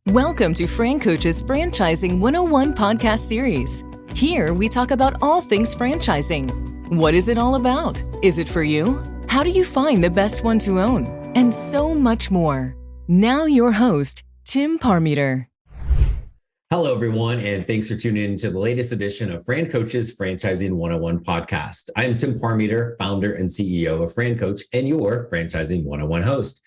Welcome to FranCoach's Franchising 101 podcast series. Here we talk about all things franchising. What is it all about? Is it for you? How do you find the best one to own? And so much more. Now your host, Tim Parmeter. Hello, everyone, and thanks for tuning in to the latest edition of FranCoach's Franchising 101 podcast. I'm Tim Parmeter, founder and CEO of FranCoach, and your Franchising 101 host.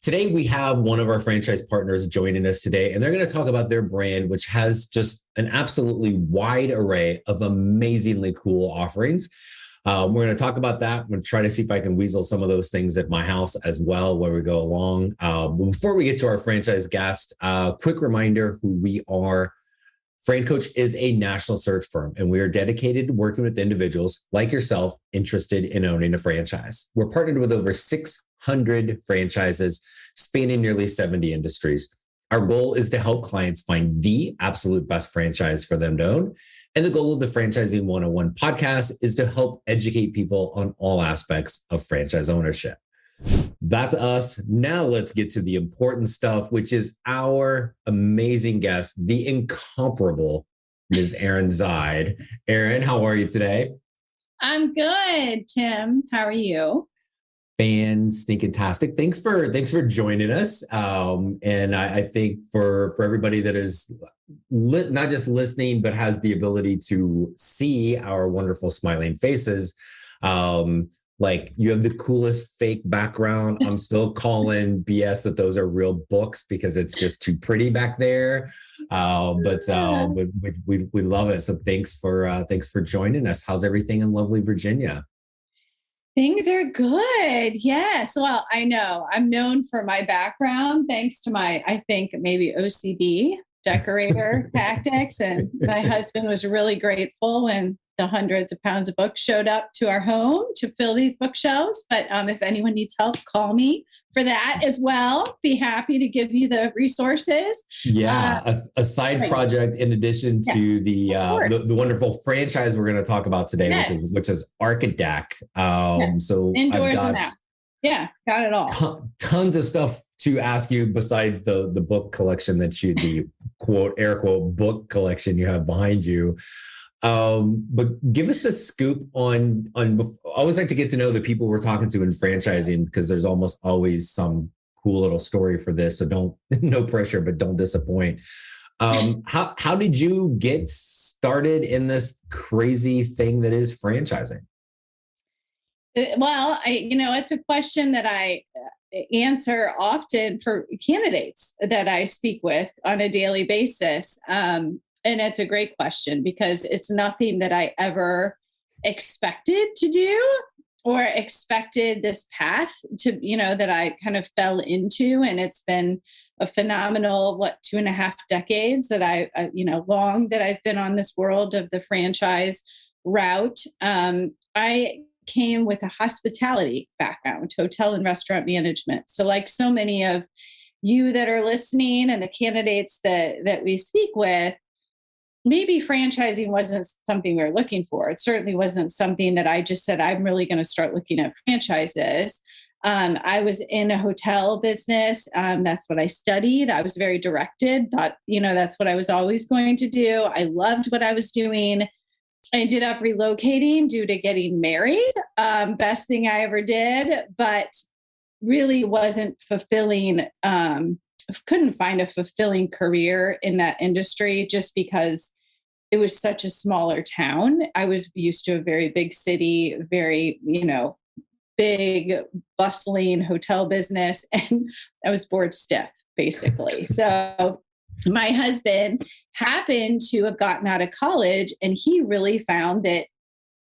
Today, we have one of our franchise partners joining us today, and they're going to talk about their brand, which has just an absolutely wide array of amazingly cool offerings. We're going to talk about that. I'm going to try to see if I can weasel some of those things at my house as well where we go along. Before we get to our franchise guest, quick reminder who we are. FranCoach is a national search firm, and we are dedicated to working with individuals like yourself interested in owning a franchise. We're partnered with over 600 franchises spanning nearly 70 industries. Our goal is to help clients find the absolute best franchise for them to own. And the goal of the Franchising 101 podcast is to help educate people on all aspects of franchise ownership. That's us. Now let's get to the important stuff, which is our amazing guest, the incomparable Ms. Erin Zide. Erin, how are you today? I'm good, Tim. How are you? Fan-stinking-tastic. Thanks for joining us. And I think for everybody that is not just listening, but has the ability to see our wonderful smiling faces, like you have the coolest fake background. I'm still calling BS that those are real books because it's just too pretty back there. But we love it. So thanks for joining us. How's everything in lovely Virginia? Things are good. Yes. Well, I know I'm known for my background, thanks to my, I think maybe OCD decorator tactics. And my husband was really grateful when the hundreds of pounds of books showed up to our home to fill these bookshelves. But if anyone needs help, call me for that as well. Be happy to give you the resources. Yeah, a side project in addition to the wonderful franchise we're going to talk about today, which is Archadeck. So indoors and out. Yeah, got it all. Tons of stuff to ask you besides the book collection the quote air quote book collection you have behind you. But give us the scoop on. I always like to get to know the people we're talking to in franchising because there's almost always some cool little story for this. So no pressure, but don't disappoint. How did you get started in this crazy thing that is franchising? Well, it's a question that I answer often for candidates that I speak with on a daily basis. And it's a great question because it's nothing that I ever expected to do or expected this path to, that I kind of fell into. And it's been a phenomenal, 2.5 decades that long that I've been on this world of the franchise route. I came with a hospitality background, hotel and restaurant management. So like so many of you that are listening and the candidates that we speak with, maybe franchising wasn't something we were looking for. It certainly wasn't something that I just said, I'm really going to start looking at franchises. I was in a hotel business. That's what I studied. I was very directed, thought, that's what I was always going to do. I loved what I was doing. I ended up relocating due to getting married. Best thing I ever did, but really wasn't fulfilling. Couldn't find a fulfilling career in that industry just because it was such a smaller town. I was used to a very big city, very, big, bustling hotel business, and I was bored stiff, basically. So my husband happened to have gotten out of college, and he really found that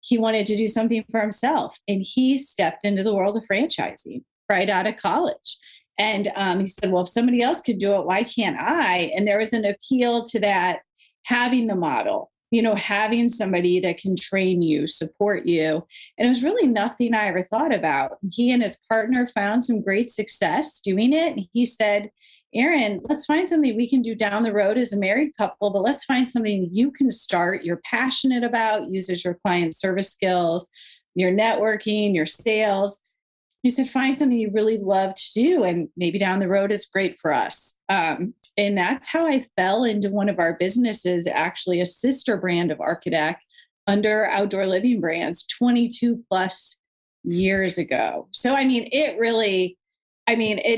he wanted to do something for himself, and he stepped into the world of franchising right out of college. And he said, well, if somebody else could do it, why can't I? And there was an appeal to that, having the model, having somebody that can train you, support you. And it was really nothing I ever thought about. He and his partner found some great success doing it. And he said, Erin, let's find something we can do down the road as a married couple, but let's find something you can start, you're passionate about, uses your client service skills, your networking, your sales. he said, find something you really love to do. And maybe down the road, it's great for us. And that's how I fell into one of our businesses, actually a sister brand of Archadeck under Outdoor Living Brands 22 plus years ago. So, I mean, it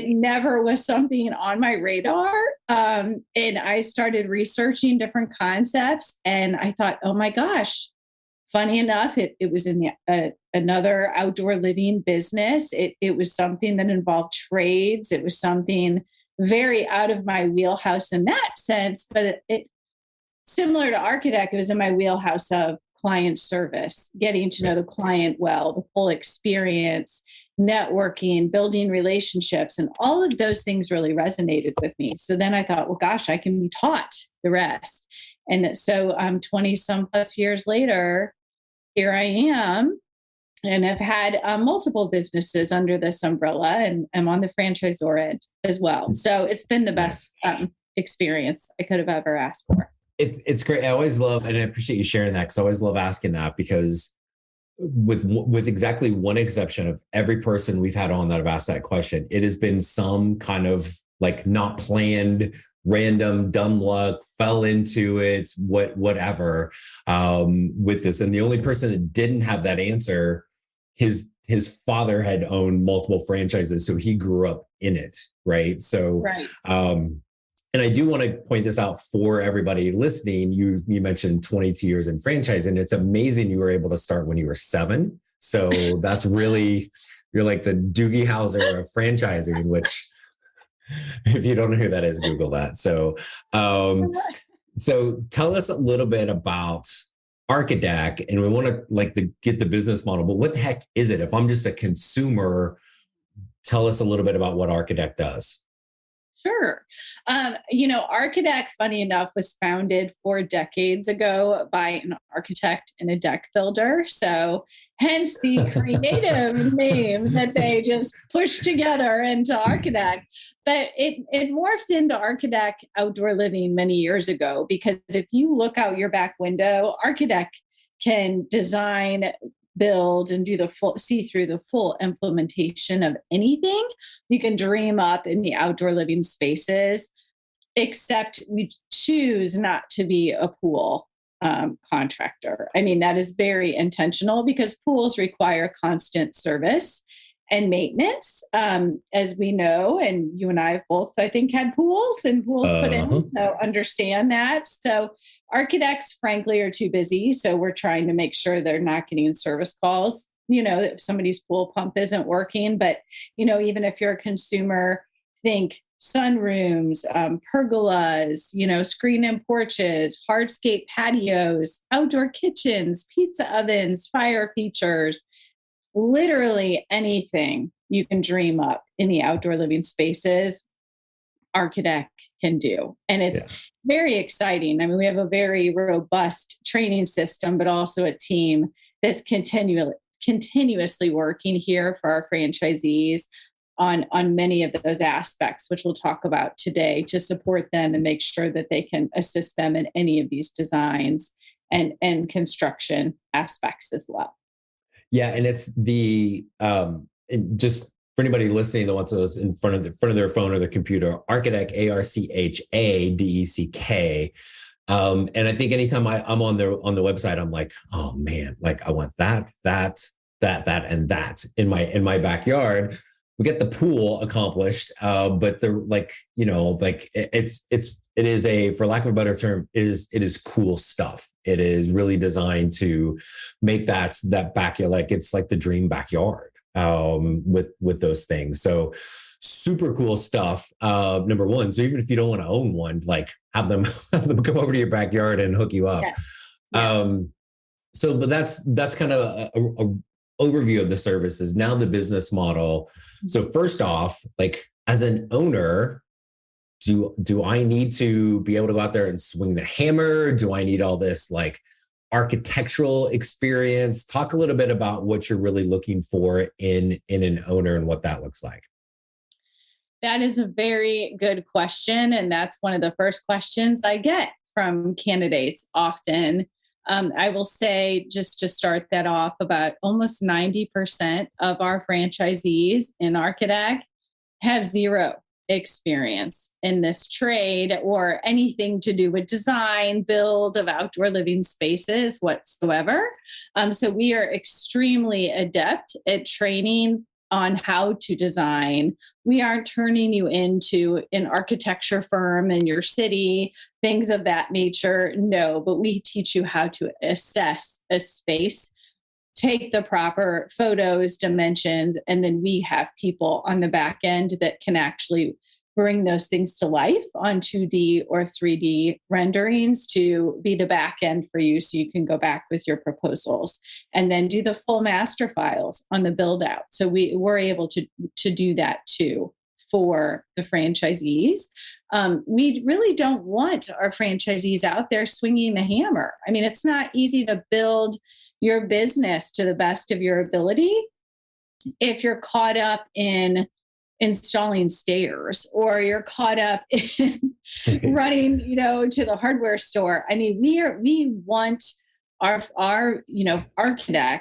never was something on my radar. And I started researching different concepts and I thought, oh my gosh, funny enough, it was in another outdoor living business. It was something that involved trades. It was something very out of my wheelhouse in that sense, but it similar to Archadeck, it was in my wheelhouse of client service, getting to know the client well, the full experience, networking, building relationships, and all of those things really resonated with me. So then I thought, well, gosh, I can be taught the rest. And so 20 some plus years later, here I am, and I've had multiple businesses under this umbrella, and I'm on the franchisor end as well. So it's been the best experience I could have ever asked for. It's great. I always love, and I appreciate you sharing that because I always love asking that because with exactly one exception of every person we've had on that have asked that question, it has been some kind of like not planned, random, dumb luck, fell into it, whatever with this. And the only person that didn't have that answer, his father had owned multiple franchises, so he grew up in it, right? So, and I do want to point this out for everybody listening. You mentioned 22 years in franchising. It's amazing you were able to start when you were 7. So that's really, you're like the Doogie Howser of franchising, which if you don't know who that is, Google that. So, so tell us a little bit about Archadeck, and we want to get the business model, but what the heck is it? If I'm just a consumer, tell us a little bit about what Archadeck does. Sure. Archadeck, funny enough, was founded 4 decades ago by an architect and a deck builder. So hence the creative name that they just pushed together into Archadeck. But it morphed into Archadeck Outdoor Living many years ago, because if you look out your back window, Archadeck can design, build, and see through the full implementation of anything you can dream up in the outdoor living spaces, except we choose not to be a pool contractor. I mean, that is very intentional because pools require constant service and maintenance, as we know, and you and I both, I think, had pools and pools put in, so understand that. So Architects, frankly, are too busy. So we're trying to make sure they're not getting service calls, if somebody's pool pump isn't working. But, even if you're a consumer, think sunrooms, pergolas, screen-in porches, hardscape patios, outdoor kitchens, pizza ovens, fire features, literally anything you can dream up in the outdoor living spaces, Archadeck can do. And it's very exciting. I mean, we have a very robust training system, but also a team that's continuously working here for our franchisees on many of those aspects, which we'll talk about today, to support them and make sure that they can assist them in any of these designs and construction aspects as well. Yeah. And it's just for anybody listening that wants those in front of their phone or their computer, Archadeck, Archadeck. And I think anytime I'm on the website, I'm like, oh man, like I want that, and that in my backyard. We get the pool accomplished, but it is a, for lack of a better term, it is cool stuff. It is really designed to make that backyard, like it's like the dream backyard. With those things. So super cool stuff. Number one. So even if you don't want to own one, like have them come over to your backyard and hook you up. Yeah. Yes. But that's kind of a overview of the services. Now the business model. So first off, like as an owner, do I need to be able to go out there and swing the hammer? Do I need all this like architectural experience? Talk a little bit about what you're really looking for in an owner and what that looks like. That is a very good question. And that's one of the first questions I get from candidates often. I will say, just to start that off, about almost 90% of our franchisees in Archadeck have zero experience in this trade or anything to do with design, build of outdoor living spaces whatsoever. So we are extremely adept at training on how to design. We aren't turning you into an architecture firm in your city, things of that nature. No, but we teach you how to assess a space, take the proper photos, dimensions, and then we have people on the back end that can actually bring those things to life on 2D or 3D renderings to be the back end for you, so you can go back with your proposals and then do the full master files on the build out. So we're able to do that too for the franchisees. We really don't want our franchisees out there swinging the hammer. I mean, it's not easy to build your business to the best of your ability if you're caught up in installing stairs or you're caught up in running, to the hardware store. I mean, we want our Archadeck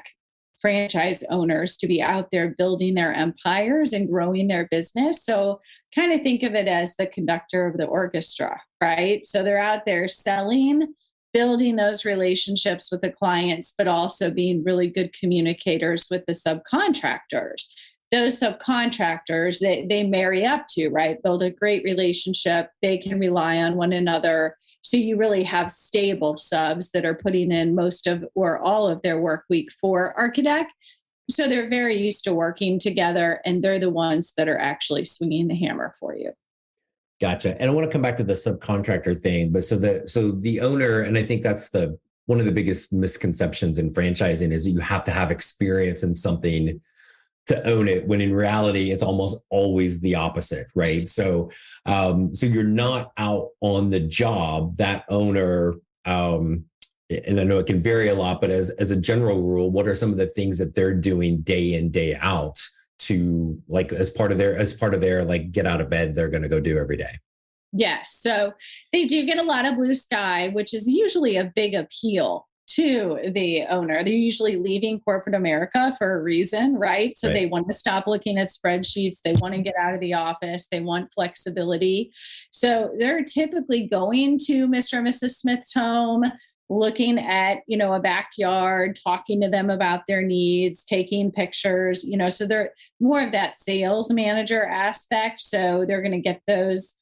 franchise owners to be out there building their empires and growing their business. So kind of think of it as the conductor of the orchestra, right? So they're out there selling, building those relationships with the clients, but also being really good communicators with the subcontractors. Those subcontractors, they marry up to, right? Build a great relationship. They can rely on one another. So you really have stable subs that are putting in most of or all of their work week for Archadeck. So they're very used to working together, and they're the ones that are actually swinging the hammer for you. Gotcha. And I want to come back to the subcontractor thing, but so the owner, and I think that's one of the biggest misconceptions in franchising is that you have to have experience in something to own it, when in reality, it's almost always the opposite, right? So you're not out on the job. That owner, and I know it can vary a lot, but as a general rule, what are some of the things that they're doing day in, day out to, like, as part of their like get out of bed, they're going to go do every day? Yes. So they do get a lot of blue sky, which is usually a big appeal to the owner. They're usually leaving corporate America for a reason, right? So They want to stop looking at spreadsheets. They want to get out of the office. They want flexibility. So they're typically going to Mr. and Mrs. Smith's home, looking at, a backyard, talking to them about their needs, taking pictures, so they're more of that sales manager aspect. So they're going to get those,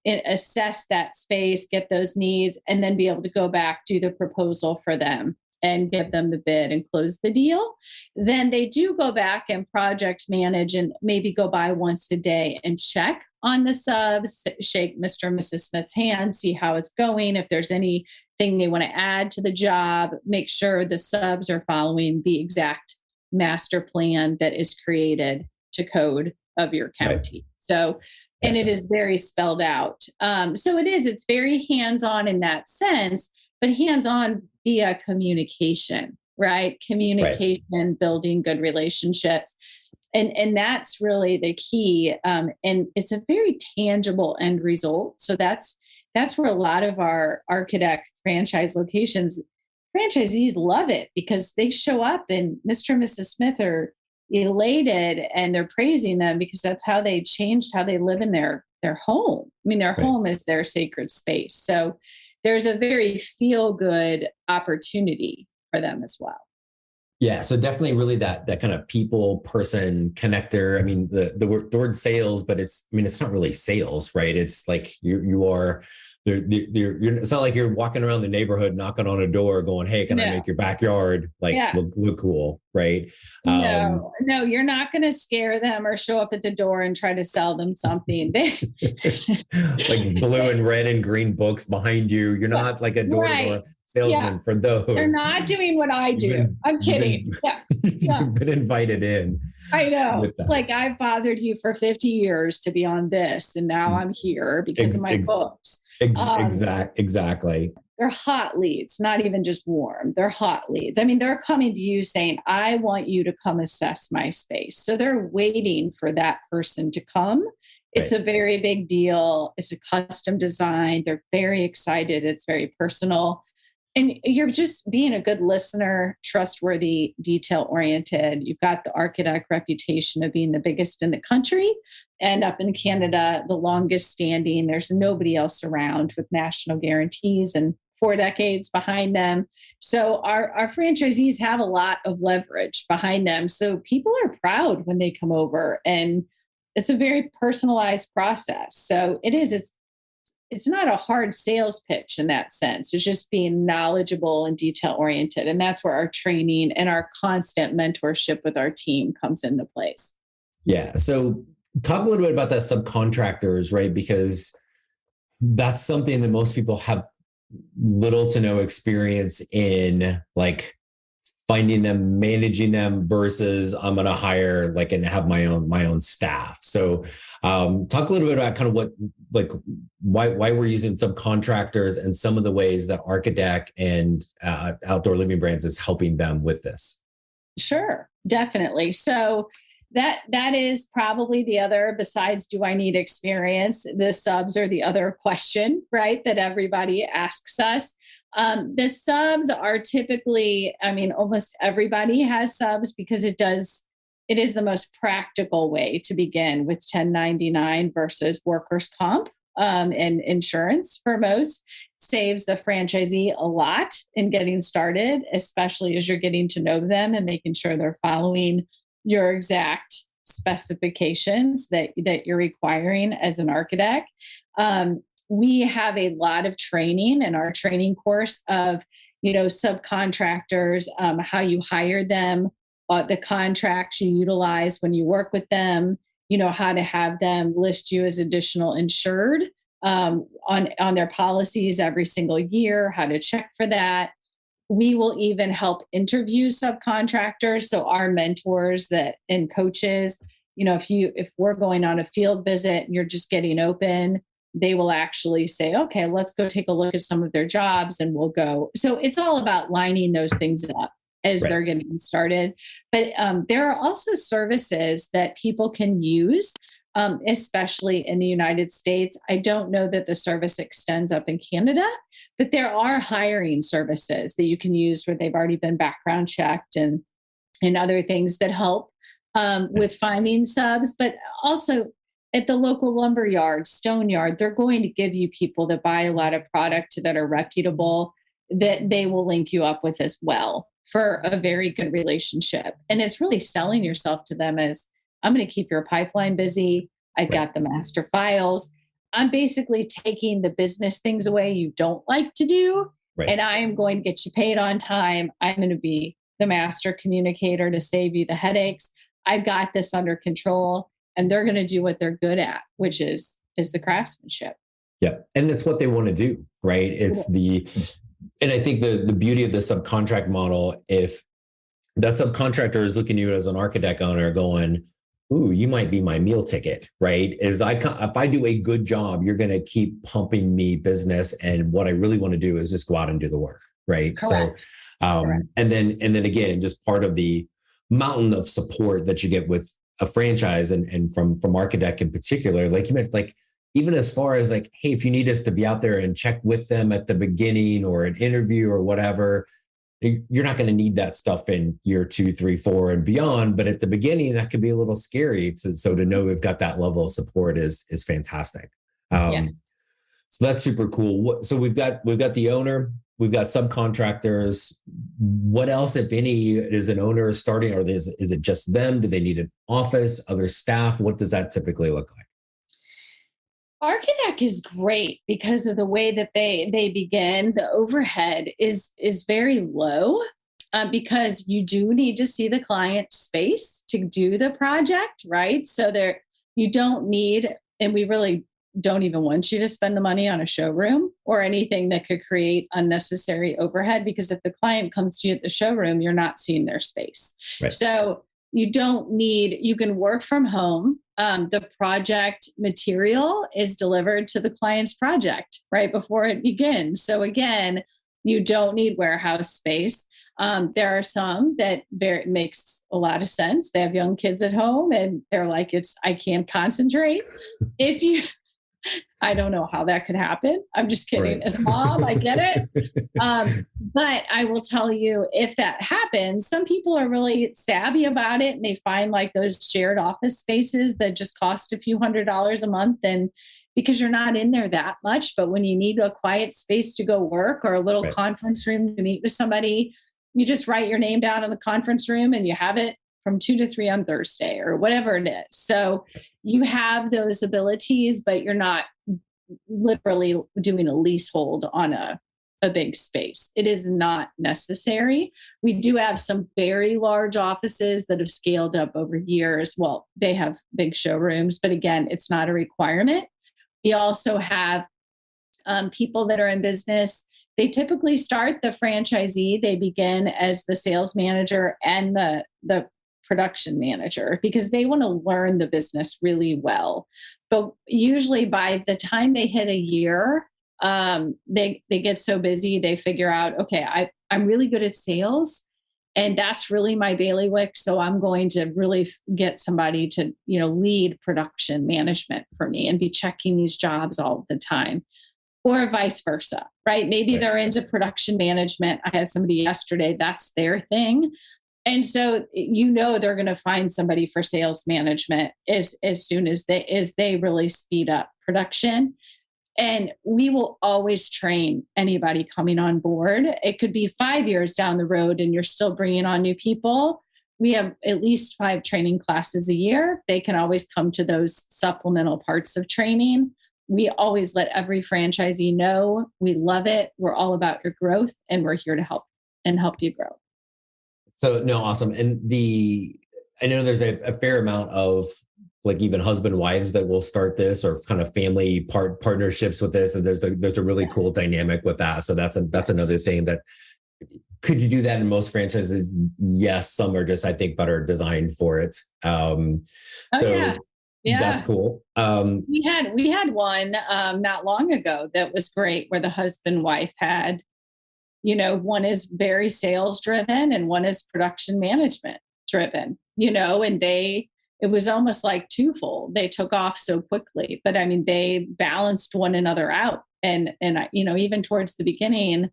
assess that space, get those needs, and then be able to go back, do the proposal for them and give them the bid and close the deal. Then they do go back and project manage and maybe go by once a day and check on the subs, shake Mr. and Mrs. Smith's hand, see how it's going. If there's anything they want to add to the job, make sure the subs are following the exact master plan that is created to code of your county. Right. So, and it is very spelled out. So it's very hands-on in that sense, but hands-on via communication, right? Communication, building good relationships. And that's really the key. And it's a very tangible end result. So that's where a lot of our Archadeck franchise locations, franchisees love it because they show up and Mr. and Mrs. Smith are elated and they're praising them because that's how they changed how they live in their home. I mean, their home is their sacred space. So there's a very feel-good opportunity for them as well. Yeah. So definitely really that kind of people person connector. I mean, the word sales, but it's not really sales, right? It's like you're it's not like you're walking around the neighborhood, knocking on a door going, hey, can I make your backyard look cool? Right. No, you're not going to scare them or show up at the door and try to sell them something. Like blue and red and green books behind you. You're not like a door-to-door salesman for those. They're not doing what I do. I'm kidding. You've been invited in. I know. Like I've bothered you for 50 years to be on this. And now I'm here because of my books. Exactly. They're hot leads, not even just warm. They're hot leads. I mean, they're coming to you saying, I want you to come assess my space. So they're waiting for that person to come. It's a very big deal. It's a custom design. They're very excited. It's very personal. And you're just being a good listener, trustworthy, detail-oriented. You've got the Archadeck reputation of being the biggest in the country, and up in Canada, the longest standing. There's nobody else around with national guarantees and 4 decades behind them. So our franchisees have a lot of leverage behind them. So people are proud when they come over, and it's a very personalized process. So it's not a hard sales pitch in that sense. It's just being knowledgeable and detail oriented. And that's where our training and our constant mentorship with our team comes into place. Yeah. So talk a little bit about that subcontractors, right? Because that's something that most people have little to no experience in, like finding them, managing them versus I'm going to hire and have my own staff. So talk a little bit about kind of why we're using subcontractors and some of the ways that Archadeck and Outdoor Living Brands is helping them with this. Sure, definitely. So that is probably the other, besides do I need experience? The subs are the other question, right? That everybody asks us. The subs are typically, almost everybody has subs because it is the most practical way to begin with 1099 versus workers' comp and insurance for most. Saves the franchisee a lot in getting started, especially as you're getting to know them and making sure they're following your exact specifications that you're requiring as an Archadeck. We have a lot of training in our training course of, subcontractors, how you hire them, the contracts you utilize when you work with them, how to have them list you as additional insured on their policies every single year, how to check for that. We will even help interview subcontractors. So our mentors and coaches, if we're going on a field visit and you're just getting open, they will actually say, okay, let's go take a look at some of their jobs and we'll go. So it's all about lining those things up as they're getting started. But there are also services that people can use, especially in the United States. I don't know that the service extends up in Canada, but there are hiring services that you can use where they've already been background checked and other things that help with finding subs. But also at the local lumber yard, stone yard, they're going to give you people that buy a lot of product that are reputable that they will link you up with as well for a very good relationship. And it's really selling yourself to them as, I'm going to keep your pipeline busy. I've got the master files. I'm basically taking the business things away you don't like to do. And I am going to get you paid on time. I'm going to be the master communicator to save you the headaches. I've got this under control. And they're going to do what they're good at, which is the craftsmanship. Yeah. And that's what they want to do, right? And I think the beauty of the subcontract model, if that subcontractor is looking at you as an Archadeck owner going, ooh, you might be my meal ticket, right? If I do a good job, you're going to keep pumping me business. And what I really want to do is just go out and do the work, right? Correct. So, and then again, just part of the mountain of support that you get with a franchise and from Archadeck in particular, like you mentioned, even as far as hey, if you need us to be out there and check with them at the beginning or an interview or whatever, you're not going to need that stuff in year 2, 3, 4 and beyond. But at the beginning, that could be a little scary. So to know we've got that level of support is fantastic. So that's super cool. So we've got the owner, we've got subcontractors. What else, if any, is an owner starting, or is it just them? Do they need an office, other staff? What does that typically look like? Archadeck is great because of the way that they begin. The overhead is very low because you do need to see the client's space to do the project, right? So you don't need, and we really don't even want you to spend the money on a showroom or anything that could create unnecessary overhead, because if the client comes to you at the showroom, you're not seeing their space. So you can work from home. The project material is delivered to the client's project right before it begins. So again, you don't need warehouse space. There are some that makes a lot of sense. They have young kids at home and they're like, I can't concentrate. I don't know how that could happen. I'm just kidding. Right. As a mom, I get it. But I will tell you, if that happens, some people are really savvy about it and they find like those shared office spaces that just cost a few $100s a month. And because you're not in there that much, but when you need a quiet space to go work or a little Right. conference room to meet with somebody, you just write your name down in the conference room and you have it from 2 to 3 on Thursday or whatever it is. So you have those abilities, but you're not literally doing a leasehold on a big space. It is not necessary. We do have some very large offices that have scaled up over years. Well, they have big showrooms, but again, it's not a requirement. We also have people that are in business. They typically start the franchisee. They begin as the sales manager and the production manager because they want to learn the business really well. But usually by the time they hit a year, they get so busy, they figure out, okay, I'm really good at sales and that's really my bailiwick. So I'm going to really get somebody to, lead production management for me and be checking these jobs all the time. Or vice versa, right? Maybe they're into production management. I had somebody yesterday, that's their thing. And so, they're going to find somebody for sales management as soon as they really speed up production. And we will always train anybody coming on board. It could be 5 years down the road and you're still bringing on new people. We have at least 5 training classes a year. They can always come to those supplemental parts of training. We always let every franchisee know we love it. We're all about your growth and we're here to help you grow. So no, awesome. And I know there's a fair amount of like even husband wives that will start this or kind of family partnerships with this. And there's a really cool dynamic with that. So that's another thing that could you do that in most franchises? Yes. Some are just, I think, better designed for it. Yeah. That's cool. We had one not long ago that was great where the husband wife had, one is very sales driven and one is production management driven, and it was almost like twofold. They took off so quickly, but I mean, they balanced one another out. And even towards the beginning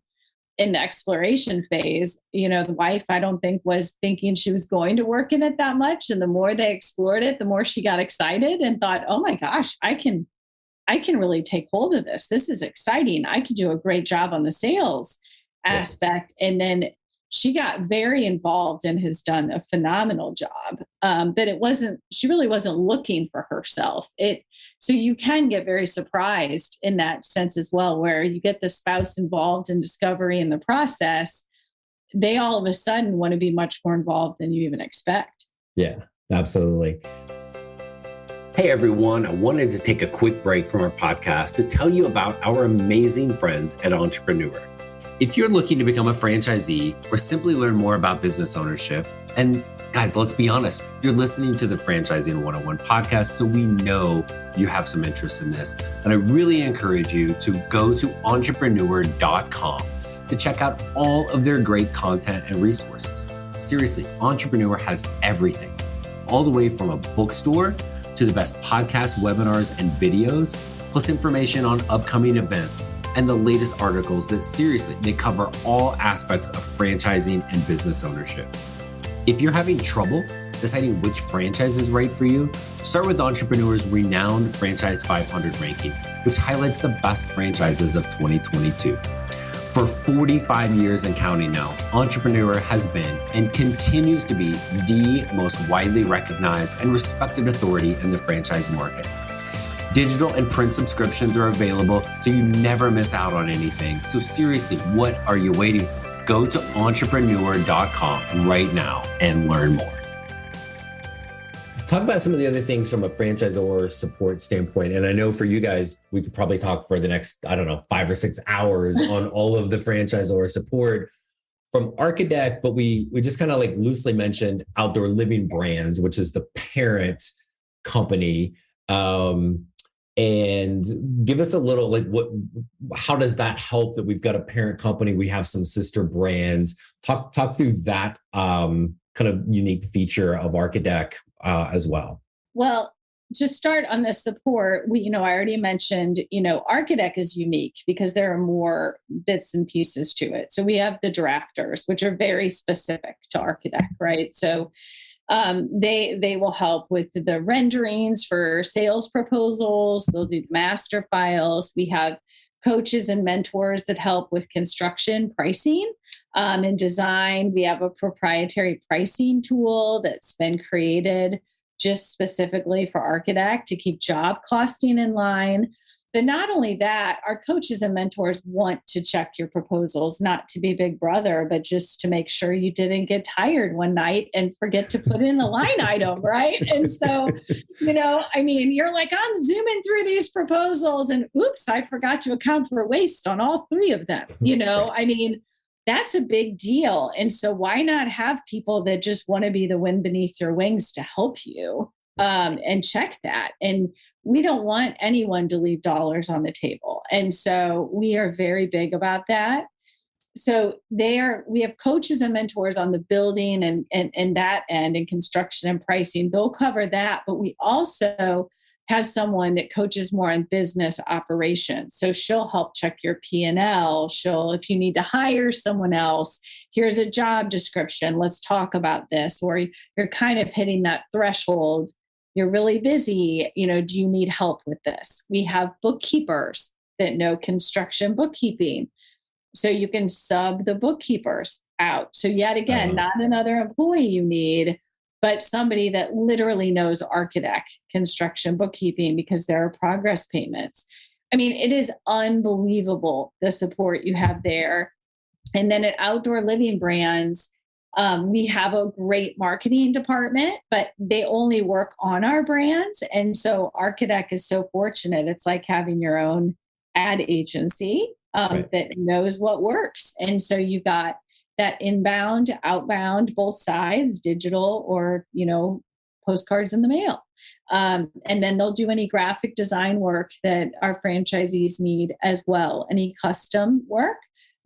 in the exploration phase, the wife, I don't think was thinking she was going to work in it that much. And the more they explored it, the more she got excited and thought, oh my gosh, I can really take hold of this. This is exciting. I could do a great job on the sales aspect. And then she got very involved and has done a phenomenal job. But she really wasn't looking for herself. So you can get very surprised in that sense as well, where you get the spouse involved in discovery in the process. They all of a sudden want to be much more involved than you even expect. Yeah, absolutely. Hey everyone, I wanted to take a quick break from our podcast to tell you about our amazing friends at Entrepreneur. If you're looking to become a franchisee or simply learn more about business ownership, and guys, let's be honest, you're listening to the Franchising 101 podcast, so we know you have some interest in this. And I really encourage you to go to entrepreneur.com to check out all of their great content and resources. Seriously, Entrepreneur has everything, all the way from a bookstore to the best podcasts, webinars, and videos, plus information on upcoming events and the latest articles that seriously, they cover all aspects of franchising and business ownership. If you're having trouble deciding which franchise is right for you, start with Entrepreneur's renowned Franchise 500 ranking, which highlights the best franchises of 2022. For 45 years and counting now, Entrepreneur has been and continues to be the most widely recognized and respected authority in the franchise market. Digital and print subscriptions are available, so you never miss out on anything. So seriously, what are you waiting for? Go to entrepreneur.com right now and learn more. Talk about some of the other things from a franchisor support standpoint. And I know for you guys, we could probably talk for the next, 5 or 6 hours on all of the franchisor support from Archadeck, but we just kind of like loosely mentioned Outdoor Living Brands, which is the parent company. And give us a little, how does that help that we've got a parent company? We have some sister brands. Talk through that kind of unique feature of Archadeck as well. Well, to start on the support, I already mentioned, Archadeck is unique because there are more bits and pieces to it. So we have the drafters, which are very specific to Archadeck, right? So they will help with the renderings for sales proposals. They'll do the master files. We have coaches and mentors that help with construction pricing and design. We have a proprietary pricing tool that's been created just specifically for Archadeck to keep job costing in line. But not only that, our coaches and mentors want to check your proposals, not to be big brother, but just to make sure you didn't get tired one night and forget to put in a line item, right? And so, you're like, I'm zooming through these proposals and oops, I forgot to account for waste on all three of them. That's a big deal. And so why not have people that just want to be the wind beneath your wings to help you and check that? And we don't want anyone to leave dollars on the table. And so we are very big about that. So we have coaches and mentors on the building and that end and construction and pricing. They'll cover that. But we also have someone that coaches more on business operations. So she'll help check your P&L. If you need to hire someone else, here's a job description. Let's talk about this. Or you're kind of hitting that threshold. You're really busy. Do you need help with this? We have bookkeepers that know construction bookkeeping. So you can sub the bookkeepers out. So yet again, not another employee you need, but somebody that literally knows Archadeck construction bookkeeping because there are progress payments. It is unbelievable the support you have there. And then at Outdoor Living Brands, we have a great marketing department, but they only work on our brands. And so Archadeck is so fortunate. It's like having your own ad agency that knows what works. And so you got that inbound, outbound, both sides, digital or, postcards in the mail. And then they'll do any graphic design work that our franchisees need as well. Any custom work,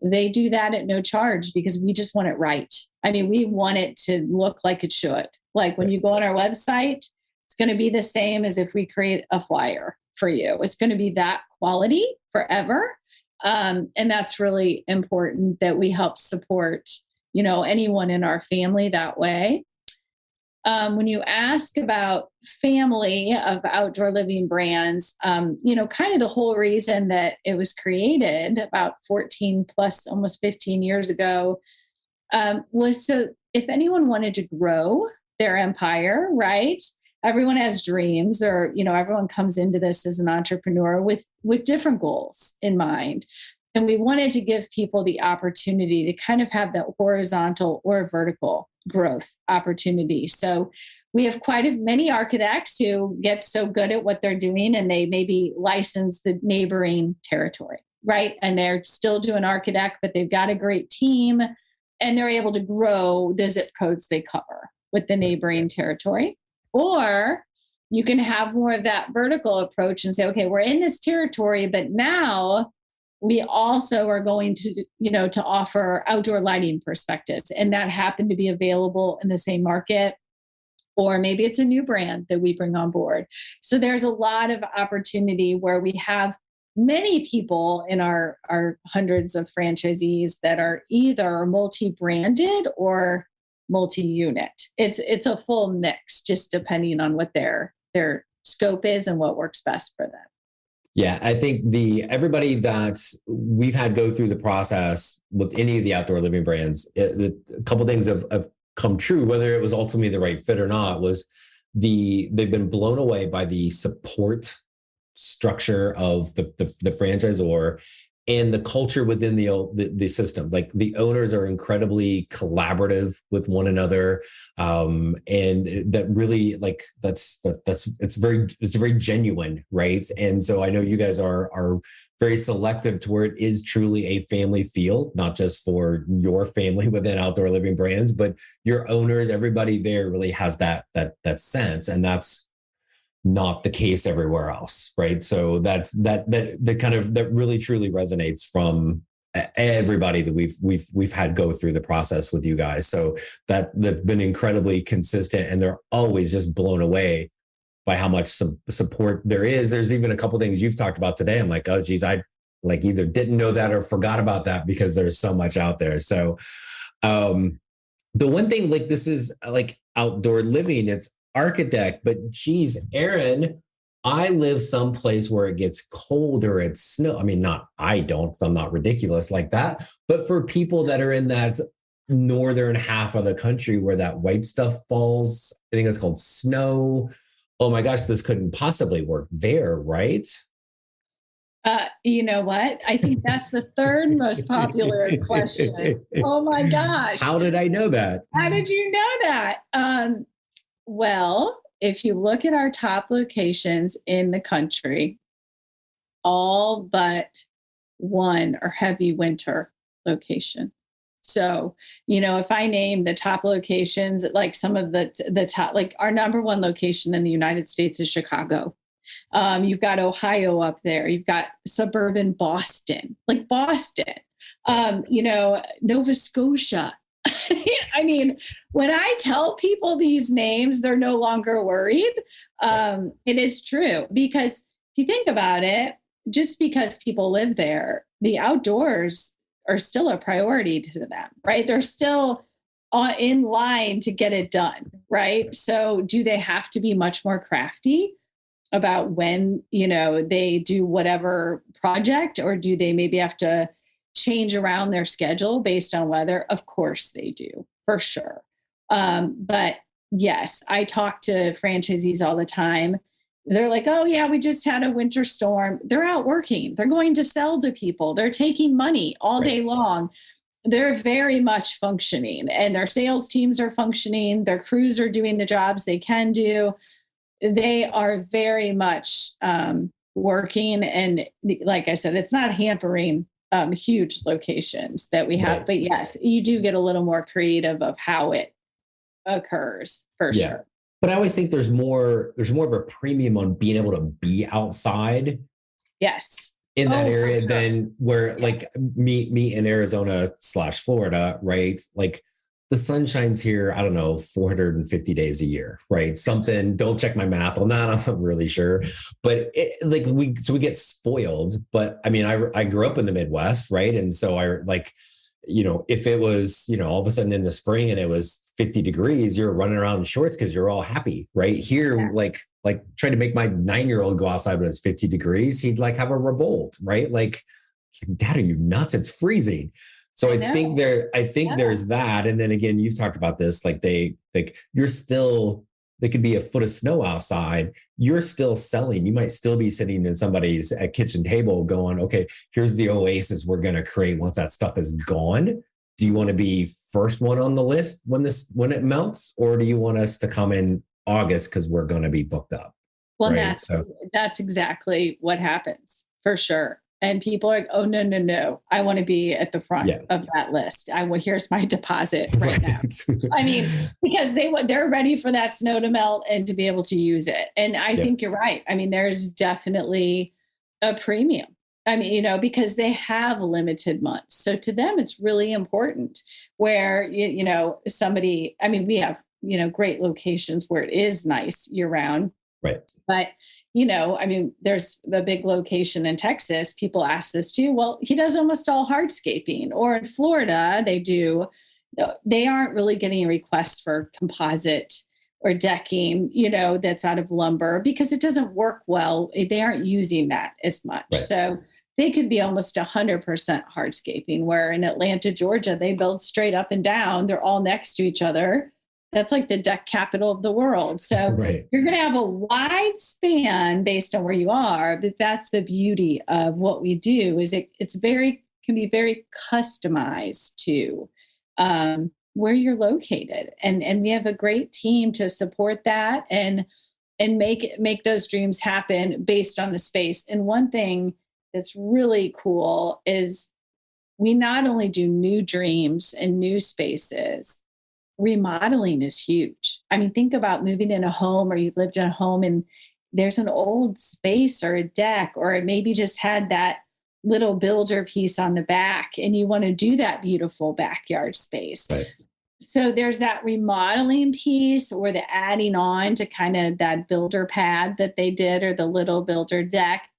they do that at no charge because we just want it right. We want it to look like it should. Like when you go on our website, it's going to be the same as if we create a flyer for you. It's going to be that quality forever. And that's really important that we help support, anyone in our family that way. When you ask about family of Outdoor Living Brands, kind of the whole reason that it was created about 14 plus, almost 15 years ago, was so if anyone wanted to grow their empire, right? Everyone has dreams or, everyone comes into this as an entrepreneur with different goals in mind. And we wanted to give people the opportunity to kind of have that horizontal or vertical growth opportunity. So we have quite many architects who get so good at what they're doing and they maybe license the neighboring territory, right? And they're still doing Archadeck, but they've got a great team and they're able to grow the zip codes they cover with the neighboring territory. Or you can have more of that vertical approach and say, okay, we're in this territory, but now we also are going to, to offer outdoor lighting perspectives. And that happened to be available in the same market. Or maybe it's a new brand that we bring on board. So there's a lot of opportunity where we have many people in our hundreds of franchisees that are either multi-branded or multi-unit. It's a full mix, just depending on what their scope is and what works best for them. Yeah, I think everybody that we've had go through the process with any of the Outdoor Living Brands, a couple of things have come true, whether it was ultimately the right fit or not, was they've been blown away by the support structure of the franchisor and the culture within the system. Like the owners are incredibly collaborative with one another, and that really it's very genuine, right? And so I know you guys are very selective to where it is truly a family feel, not just for your family within Outdoor Living Brands, but your owners, everybody there really has that sense, and that's not the case everywhere else, right? So that really truly resonates from everybody that we've had go through the process with you guys. So that's been incredibly consistent, and they're always just blown away by how much support there is. There's even a couple things you've talked about today. I'm like, oh geez, I like either didn't know that or forgot about that because there's so much out there. So the one thing, like, this is like outdoor living, it's Archadeck, but geez, Erin, I live someplace where it gets cold or it's snow. I mean, I don't, so I'm not ridiculous like that. But for people that are in that northern half of the country where that white stuff falls, I think it's called snow. Oh my gosh, this couldn't possibly work there, right? You know what? I think that's the third most popular question. Oh my gosh. How did I know that? How did you know that? Well, if you look at our top locations in the country, all but one are heavy winter locations. So, if I name the top locations, like some of the top, like our number one location in the United States is Chicago. You've got Ohio up there. You've got suburban Boston, like Boston, Nova Scotia. I mean, when I tell people these names, they're no longer worried. It is true, because if you think about it, just because people live there, the outdoors are still a priority to them, right? They're still in line to get it done, right? So do they have to be much more crafty about when, they do whatever project, or do they maybe have to change around their schedule based on weather? Of course they do, for sure. But yes, I talk to franchisees all the time. They're like, oh yeah, we just had a winter storm. They're out working. They're going to sell to people. They're taking money all day long. They're very much functioning, and their sales teams are functioning. Their crews are doing the jobs they can do. They are very much working. And like I said, it's not hampering huge locations that we have. But yes, you do get a little more creative of how it occurs, for sure. But I always think there's more of a premium on being able to be outside. Yes. In that area than where like me in Arizona/Florida, right? Like the sun shines here, I don't know, 450 days a year, right? Something, don't check my math on that. I'm not really sure. But we get spoiled. But I mean, I grew up in the Midwest, right? And so I like, if it was, all of a sudden in the spring and it was 50 degrees, you're running around in shorts because you're all happy, right? Here, like trying to make my 9-year-old go outside when it's 50 degrees, he'd like have a revolt, right? Like, Dad, are you nuts? It's freezing. So I think there's that. And then again, you've talked about this, like there could be a foot of snow outside. You're still selling. You might still be sitting in somebody's kitchen table going, okay, here's the oasis we're going to create once that stuff is gone. Do you want to be first one on the list when it melts? Or do you want us to come in August because we're going to be booked up? Well, right? That's exactly what happens, for sure. And people are like, oh, no. I want to be at the front of that list. Here's my deposit right now. I mean, because they're ready for that snow to melt and to be able to use it. And I think you're right. I mean, there's definitely a premium. I mean, because they have limited months. So to them, it's really important where, somebody, I mean, we have, great locations where it is nice year round. Right. But I mean, there's a big location in Texas. People ask this too. Well, he does almost all hardscaping. Or in Florida, they aren't really getting requests for composite or decking, that's out of lumber because it doesn't work well. They aren't using that as much. Right. So they could be almost 100% hardscaping, where in Atlanta, Georgia, they build straight up and down. They're all next to each other. That's like the deck capital of the world. So You're going to have a wide span based on where you are, but that's the beauty of what we do is can be very customized to where you're located. And we have a great team to support that and make those dreams happen based on the space. And one thing that's really cool is we not only do new dreams and new spaces, remodeling is huge. I mean, think about moving in a home, or you lived in a home and there's an old space or a deck, or it maybe just had that little builder piece on the back and you want to do that beautiful backyard space. Right. So there's that remodeling piece or the adding on to kind of that builder pad that they did or the little builder deck.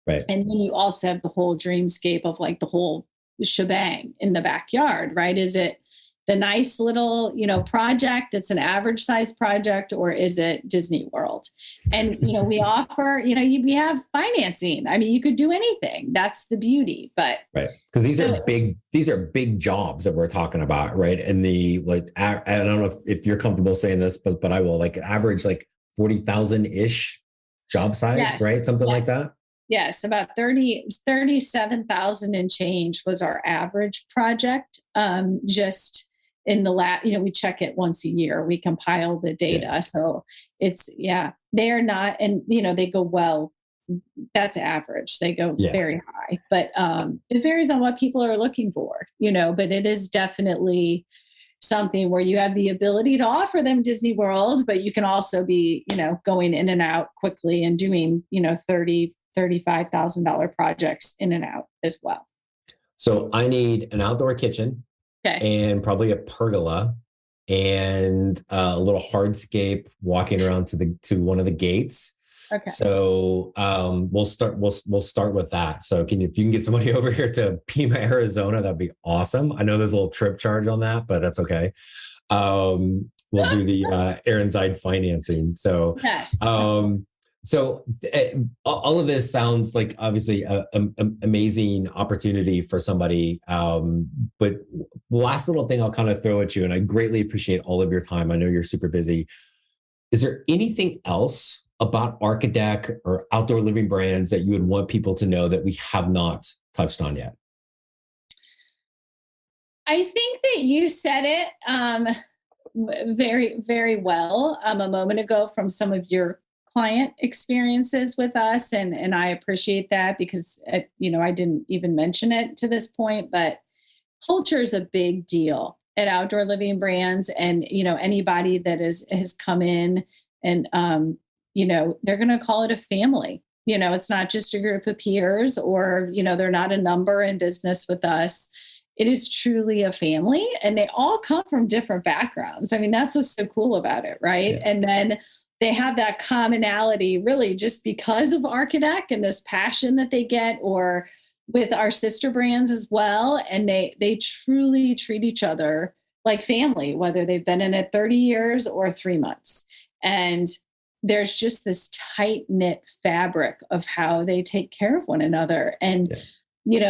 Right. And then you also have the whole dreamscape of like the whole shebang in the backyard, right? Is it the nice little, project that's an average size project, or is it Disney World? And, we offer, we have financing. I mean, you could do anything. That's the beauty, but. Right. Because these are big jobs that we're talking about, right? And I don't know if you're comfortable saying this, but I will, like, average like 40,000-ish job size, yes. Right? Something like that. Yes, about 37,000 and change was our average project. Just in the we check it once a year. We compile the data. Yeah. So they are not, and they go, well, that's average. They go very high, but it varies on what people are looking for, but it is definitely something where you have the ability to offer them Disney World, but you can also be, going in and out quickly and doing, $35,000 projects in and out as well. So I need an outdoor kitchen, and probably a pergola and a little hardscape walking around to one of the gates. Okay. So we'll start with that. So if you can get somebody over here to Pima, Arizona, that'd be awesome. I know there's a little trip charge on that, but that's okay. We'll do the Erin Zide financing. So yes. So all of this sounds like obviously an amazing opportunity for somebody. But the last little thing I'll kind of throw at you, and I greatly appreciate all of your time. I know you're super busy. Is there anything else about Archadeck or outdoor living brands that you would want people to know that we have not touched on yet? I think that you said it very, very well a moment ago from some of your client experiences with us. And I appreciate that because, I didn't even mention it to this point, but culture is a big deal at outdoor living brands. And, anybody that has come in and, they're going to call it a family. It's not just a group of peers or, they're not a number in business with us. It is truly a family, and they all come from different backgrounds. I mean, that's what's so cool about it, right? Yeah. And then they have that commonality really just because of Archadeck and this passion that they get, or with our sister brands as well. And they truly treat each other like family, whether they've been in it 30 years or 3 months. And there's just this tight knit fabric of how they take care of one another. And,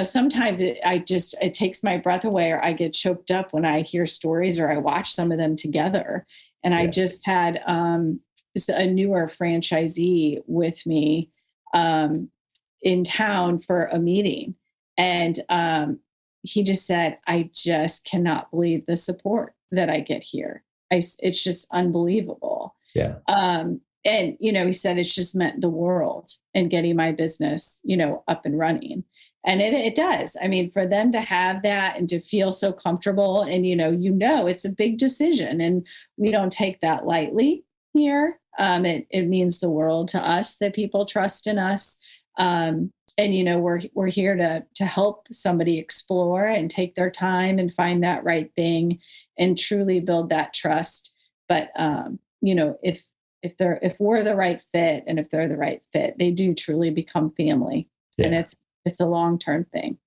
sometimes it takes my breath away, or I get choked up when I hear stories or I watch some of them together. And I just had a newer franchisee with me in town for a meeting. And he just said, I just cannot believe the support that I get here. It's just unbelievable. Yeah. And, he said, it's just meant the world in getting my business, up and running. And it does. I mean, for them to have that and to feel so comfortable and, it's a big decision, and we don't take that lightly here. It means the world to us that people trust in us. And, we're here to help somebody explore and take their time and find that right thing and truly build that trust. But, if we're the right fit and if they're the right fit, they do truly become family. Yeah. And it's a long-term thing.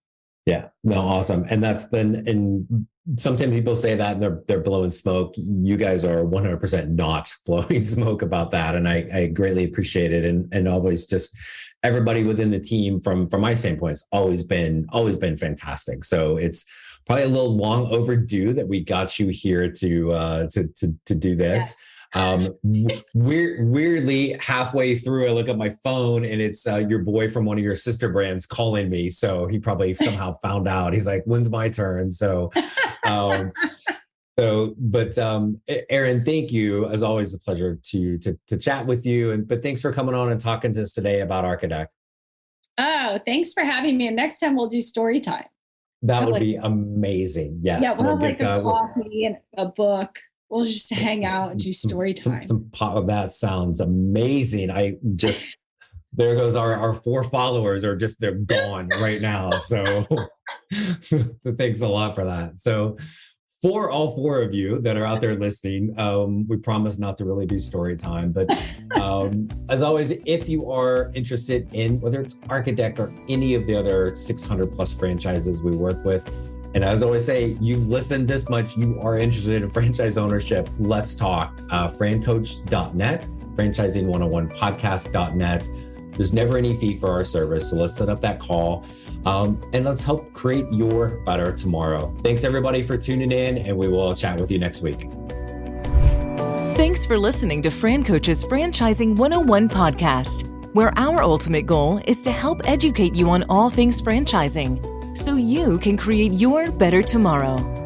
Yeah, no, awesome. And and sometimes people say that and they're blowing smoke. You guys are 100% not blowing smoke about that. And I greatly appreciate it. And always just everybody within the team from my standpoint has always been fantastic. So it's probably a little long overdue that we got you here to do this. Yes. Weirdly, halfway through, I look at my phone and it's your boy from one of your sister brands calling me. So he probably somehow found out. He's like, "When's my turn?" So, Erin, thank you. As always, a pleasure to chat with you. But thanks for coming on and talking to us today about Archadeck. Oh, thanks for having me. And next time we'll do story time. That would be amazing. Yes, yeah, we'll have a coffee and a book. We'll just hang out and do story time. Some that sounds amazing. There goes our 4 followers they're gone right now. So thanks a lot for that. So for all four of you that are out there listening, we promise not to really do story time, but as always, if you are interested in whether it's Archadeck or any of the other 600 plus franchises we work with, and as I always say, you've listened this much, you are interested in franchise ownership, let's talk. FranCoach.net, franchising101podcast.net. There's never any fee for our service, so let's set up that call. And let's help create your better tomorrow. Thanks everybody for tuning in, and we will chat with you next week. Thanks for listening to FranCoach's Franchising 101 podcast, where our ultimate goal is to help educate you on all things franchising so you can create your better tomorrow.